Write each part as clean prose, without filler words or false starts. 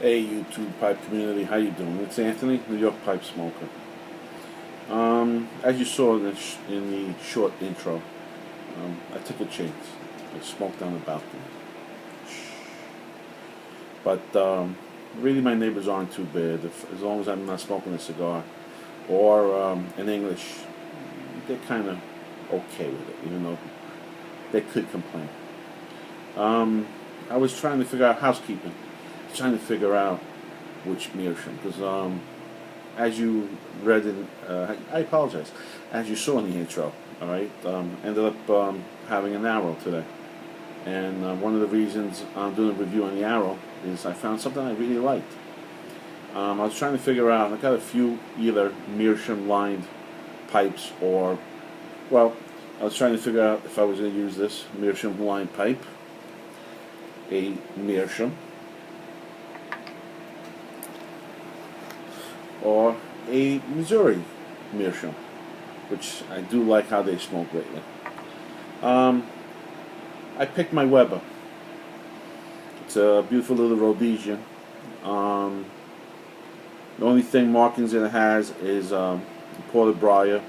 Hey YouTube pipe community, how you doing? It's Anthony, New York pipe smoker. As you saw in the short intro, I took a chance. I smoked on the balcony. But really my neighbors aren't too bad, as long as I'm not smoking a cigar. Or in English, they're kind of okay with it, even though they could complain. I was trying to figure out housekeeping. Trying to figure out which meerschaum, because as you read in, I apologize, as you saw in the intro, all right, ended up having an Arrow today, and one of the reasons I'm doing a review on the Arrow is I found something I really liked. I was trying to figure out, I got a few either meerschaum lined pipes or, well, I was trying to figure out if I was going to use this meerschaum lined pipe, a meerschaum, or a Missouri meerschaum, which I do like how they smoke lately. I picked my Weber. It's a beautiful little Rhodesian. The only thing markings it has is Porter Briar,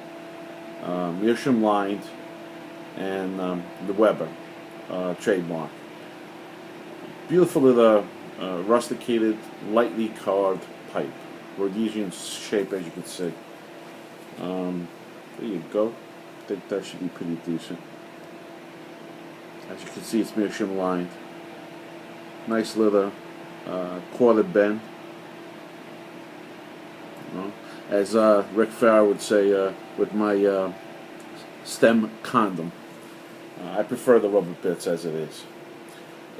meerschaum lined, and the Weber trademark. Beautiful little rusticated, lightly carved pipe. Rhodesian shape, as you can see. There you go. I think that should be pretty decent. As you can see, it's meerschaum lined. Nice little quarter bend. You know, as Rick Farrar would say, with my stem condom. I prefer the rubber bits as it is.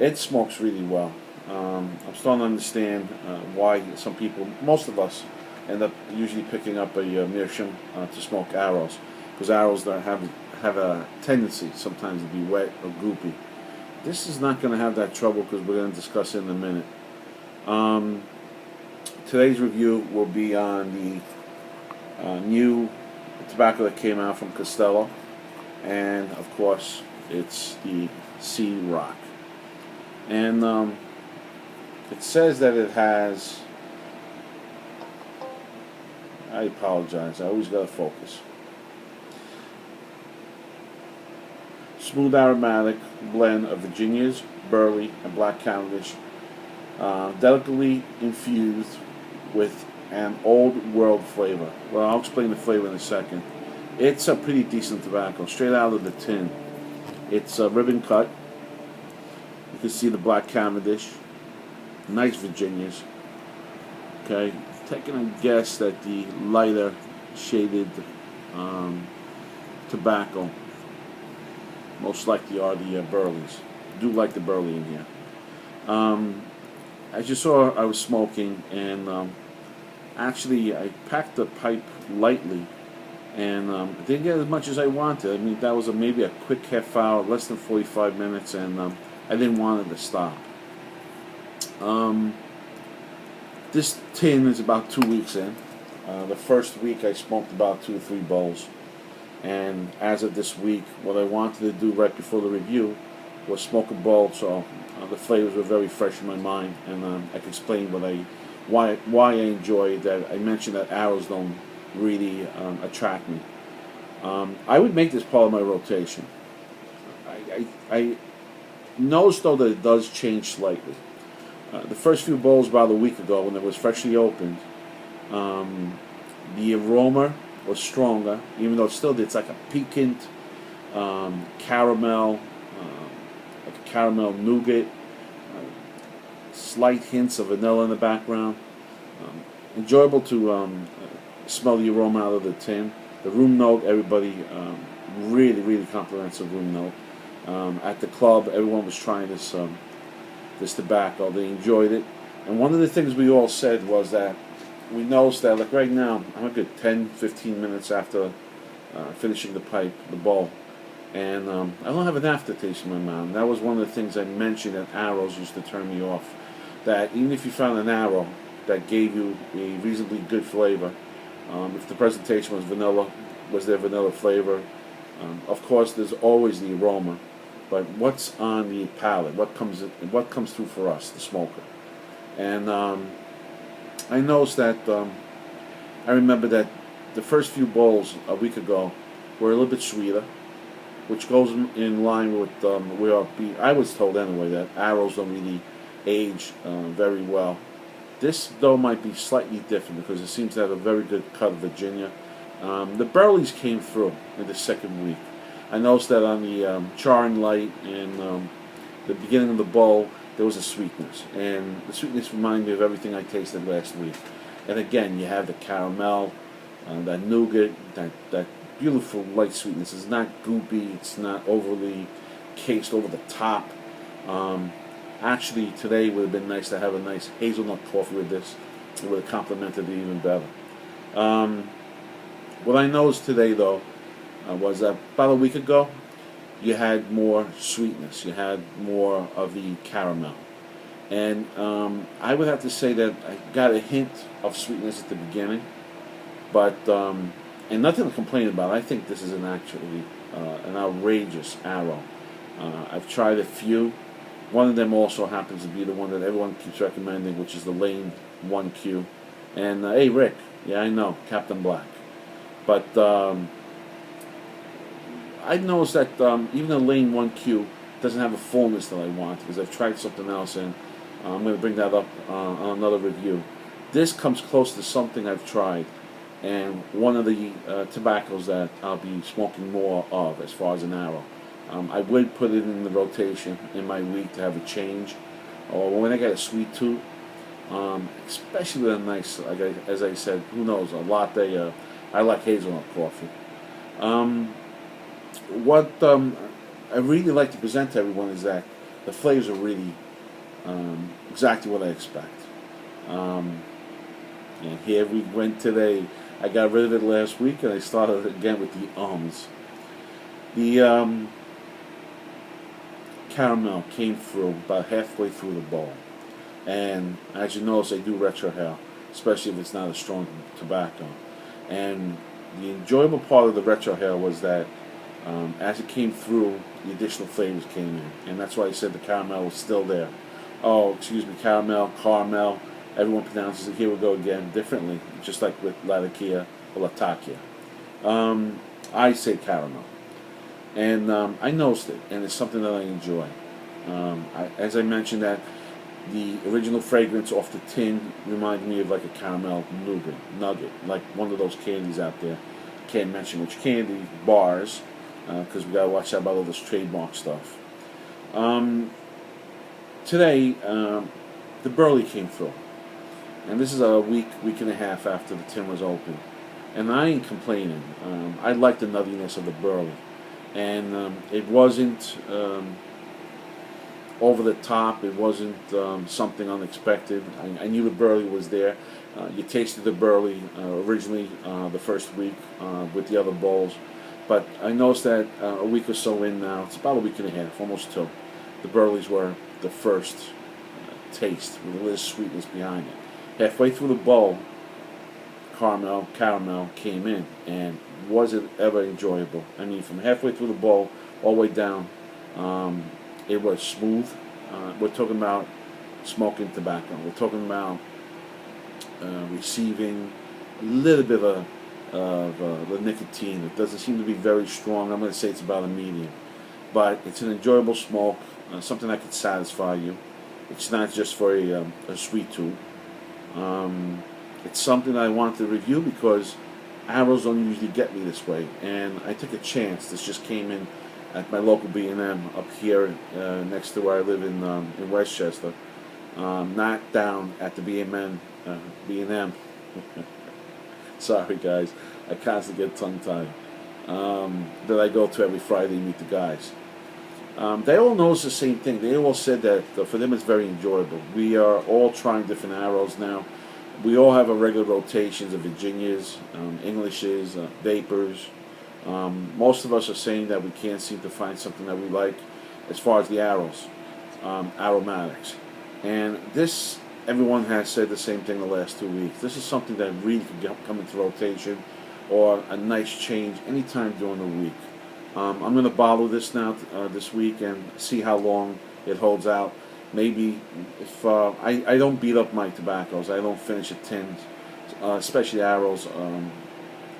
It smokes really well. I'm starting to understand why some people, most of us, end up usually picking up a meerschaum to smoke Arrows, because Arrows that have a tendency sometimes to be wet or goopy. This is not going to have that trouble, because we're going to discuss it in a minute. Today's review will be on the new tobacco that came out from Castello, and of course it's the Sea Rock. And it says that it has, I apologize, I always gotta focus. Smooth aromatic blend of Virginia's, Burley, and Black Cavendish delicately infused with an old world flavor. Well, I'll explain the flavor in a second. It's a pretty decent tobacco, straight out of the tin. It's a ribbon cut. You can see the black Cavendish, nice Virginias. Okay, taking a guess that the lighter shaded um, tobacco most likely are the Burleys. Do like the Burley in here. Um, as you saw, I was smoking, and actually I packed the pipe lightly, and didn't get as much as I wanted. I mean, that was maybe a quick half hour, less than 45 minutes, and I didn't want it to stop. Um, this tin is about 2 weeks in. The first week I smoked about 2 or 3 bowls, and as of this week, what I wanted to do right before the review was smoke a bowl, so the flavors were very fresh in my mind, and I can explain why I enjoy that. I mentioned that arrows don't really attract me. I would make this part of my rotation. I noticed though that it does change slightly. The first few bowls about a week ago, when it was freshly opened, the aroma was stronger, even though it's like a piquant caramel, like a caramel nougat, slight hints of vanilla in the background. Enjoyable to smell the aroma out of the tin. The room note, everybody really compliments the room note. At the club, everyone was trying this tobacco. They enjoyed it, and one of the things we all said was that we noticed that, like right now, I'm a good 10-15 minutes after finishing the bowl, and I don't have an aftertaste in my mouth. And that was one of the things I mentioned that arrows used to turn me off. That even if you found an arrow that gave you a reasonably good flavor, if the presentation was vanilla, was there vanilla flavor? Of course, there's always the aroma, but what's on the palate? What comes through for us, the smoker? And I noticed that I remember that the first few bowls a week ago were a little bit sweeter, which goes in line with where I was told anyway that arrows don't really age very well. This though might be slightly different because it seems to have a very good cut of Virginia. The Burleys came through in the second week. I noticed that on the charring light and the beginning of the bowl, there was a sweetness, and the sweetness reminded me of everything I tasted last week. And again, you have the caramel, that nougat, that beautiful light sweetness. It's not goopy, it's not overly cased over the top. Actually, today would have been nice to have a nice hazelnut coffee with this. It would have complemented it even better. What I noticed today, though, was that about a week ago, you had more sweetness. You had more of the caramel. And I would have to say that I got a hint of sweetness at the beginning, but and nothing to complain about. I think this is an outrageous arrow. I've tried a few. One of them also happens to be the one that everyone keeps recommending, which is the Lane 1Q. And hey, Rick, yeah, I know, Captain Black. But I've noticed that even the Lane 1Q doesn't have a fullness that I want, because I've tried something else, and I'm going to bring that up on another review. This comes close to something I've tried, and one of the tobaccos that I'll be smoking more of as far as an arrow. I would put it in the rotation in my week to have a change, or when I get a sweet tooth, especially with a nice, as I said, who knows, a latte. I like hazelnut coffee. What I really like to present to everyone is that the flavors are really exactly what I expect. And here we went today. I got rid of it last week, and I started again with the ums. The caramel came through about halfway through the bowl, and as you notice, I do retrohale, especially if it's not a strong tobacco. And the enjoyable part of the retrohale was that as it came through, the additional flavors came in, and that's why I said the caramel was still there. Oh, excuse me, caramel. Everyone pronounces it, here we go again, differently, just like with Latakia or Latakia. I say caramel. And I noticed it, and it's something that I enjoy. As I mentioned, that The original fragrance off the tin reminded me of like a caramel nugget, like one of those candies out there. Can't mention which candy bars, because we gotta watch out about all this trademark stuff. Um, Today, the Burley came through, and this is a week and a half after the tin was open, and I ain't complaining. I like the nuttiness of the Burley, and it wasn't over the top. It wasn't something unexpected. I knew the Burley was there. You tasted the Burley originally the first week with the other bowls, but I noticed that a week or so in now, it's about a week and a half, almost two, the Burleys were the first taste with a little sweetness behind it. Halfway through the bowl, caramel came in, and was it ever enjoyable? I mean, from halfway through the bowl all the way down, it was smooth. We're talking about smoking tobacco. We're talking about receiving a little bit of the nicotine. It doesn't seem to be very strong. I'm going to say it's about a medium, but it's an enjoyable smoke, something that could satisfy you. It's not just for a sweet tooth. It's something I want to review because arrows don't usually get me this way, and I took a chance. This just came in at my local B&M up here next to where I live in Westchester, not down at the B&M. Sorry, guys, I constantly get tongue-tied. That I go to every Friday and meet the guys. They all notice the same thing. They all said that for them it's very enjoyable. We are all trying different arrows now. We all have a regular rotations of Virginias, Englishes, Vapors. Most of us are saying that we can't seem to find something that we like as far as the arrows, aromatics. And this, everyone has said the same thing the last 2 weeks. This is something that really could come into rotation or a nice change anytime during the week. I'm going to bottle this now this week and see how long it holds out. Maybe if I don't beat up my tobaccos, I don't finish a tin, especially arrows.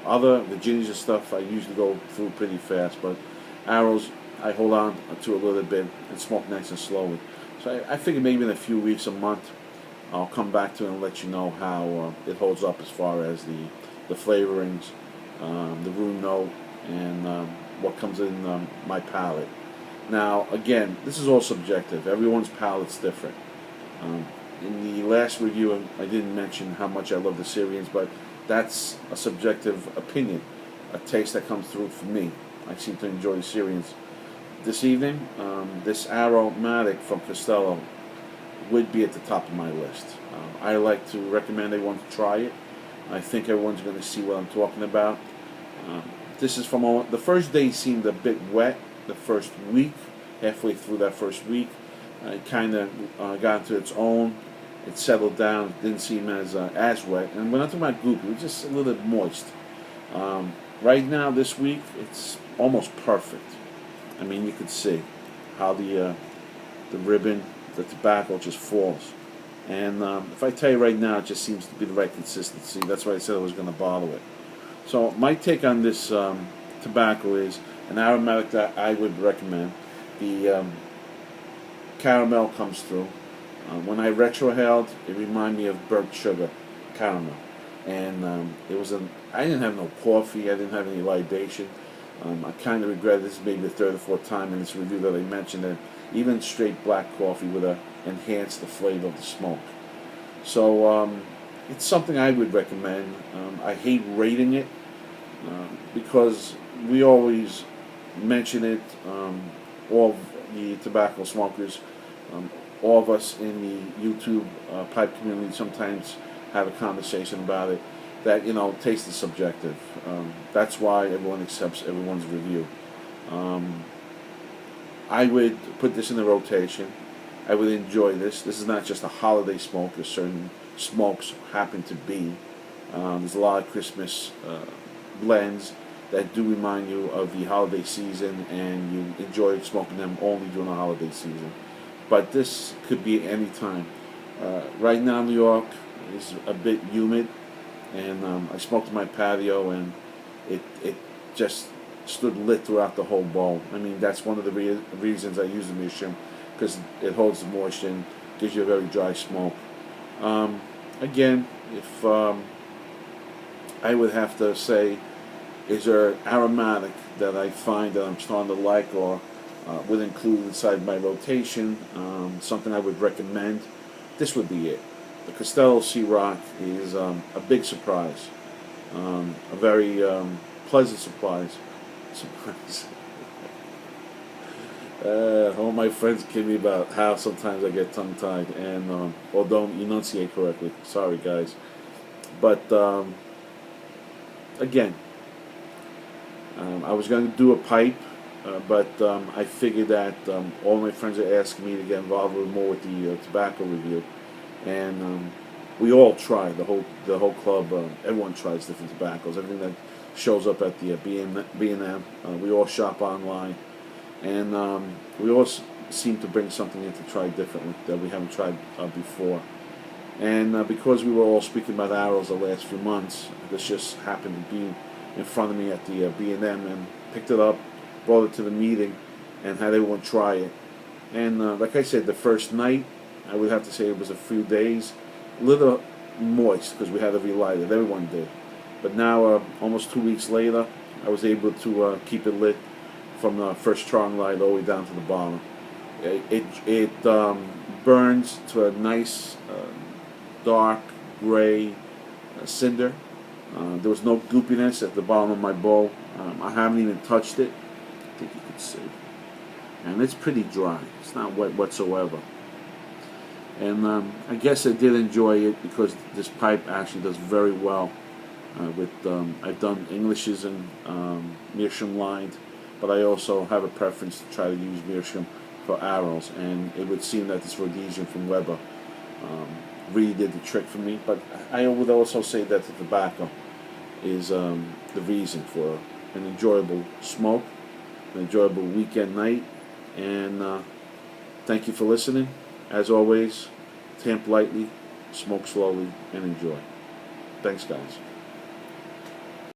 Other Virginias and stuff, I usually go through pretty fast, but arrows, I hold on to a little bit and smoke nice and slowly. So I figure maybe in a few weeks, a month, I'll come back to it and let you know how it holds up as far as the flavorings, the room note, and what comes in my palate. Now, again, this is all subjective. Everyone's palate's different. In the last review, I didn't mention how much I love the Syrians, but that's a subjective opinion, a taste that comes through for me. I seem to enjoy the Syrians. This evening, this Aromatic from Castello would be at the top of my list. I like to recommend everyone to try it. I think everyone's going to see what I'm talking about. This is from the first day seemed a bit wet. The first week, halfway through that first week, it kind of got into its own. It settled down. Didn't seem as wet. And when I'm talking about goopy, it was just a little bit moist. Right now, this week, it's almost perfect. I mean, you could see how the ribbon, the tobacco just falls. And if I tell you right now, it just seems to be the right consistency. That's why I said I was going to bottle it. So my take on this tobacco is an aromatic that I would recommend. The caramel comes through. When I retrohaled, it reminded me of burnt sugar caramel. And it was I didn't have no coffee, I didn't have any libation. I kind of regret this is maybe the third or fourth time in this review that I mentioned that even straight black coffee would enhance the flavor of the smoke. So it's something I would recommend. I hate rating it because we always mention it, all of the tobacco smokers, all of us in the YouTube pipe community sometimes have a conversation about it, that, taste is subjective. That's why everyone accepts everyone's review. I would put this in the rotation. I would enjoy this. This is not just a holiday smoke, as certain smokes happen to be. There's a lot of Christmas blends that do remind you of the holiday season, and you enjoy smoking them only during the holiday season. But this could be any time. Right now, New York is a bit humid, and I smoked in my patio, and it just stood lit throughout the whole bowl. I mean, that's one of the reasons I use the meerschaum, because it holds the moisture. And gives you a very dry smoke. Again, if I would have to say, is there an aromatic that I find that I'm starting to like or would include inside my rotation, something I would recommend, this would be it. The Castello Sea Rock is a big surprise, a very pleasant surprise. Surprise. All my friends kid me about how sometimes I get tongue-tied and or don't enunciate correctly. Sorry, guys. But again, I was going to do a pipe, but I figured that all my friends are asking me to get involved more with the tobacco review, and we all try the whole club. Everyone tries different tobaccos. Everything that shows up at the B&M. We all shop online, and we all seem to bring something in to try differently that we haven't tried before. And because we were all speaking about arrows the last few months, this just happened to be in front of me at the B&M, and picked it up, brought it to the meeting, and had everyone try it. And like I said, the first night, I would have to say it was a few days, a little moist because we had to relight it. Everyone did. But now, almost 2 weeks later, I was able to keep it lit from the first strong light all the way down to the bottom. It burns to a nice dark gray cinder. There was no goopiness at the bottom of my bowl. I haven't even touched it. I think you could see. And it's pretty dry. It's not wet whatsoever. And I guess I did enjoy it because this pipe actually does very well with. I've done Englishes and meerschaum lined, but I also have a preference to try to use meerschaum for arrows. And it would seem that this Rhodesian from Weber really did the trick for me. But I would also say that the tobacco is the reason for an enjoyable smoke, an enjoyable weekend night. And thank you for listening. As always, tamp lightly, smoke slowly, and enjoy. Thanks, guys.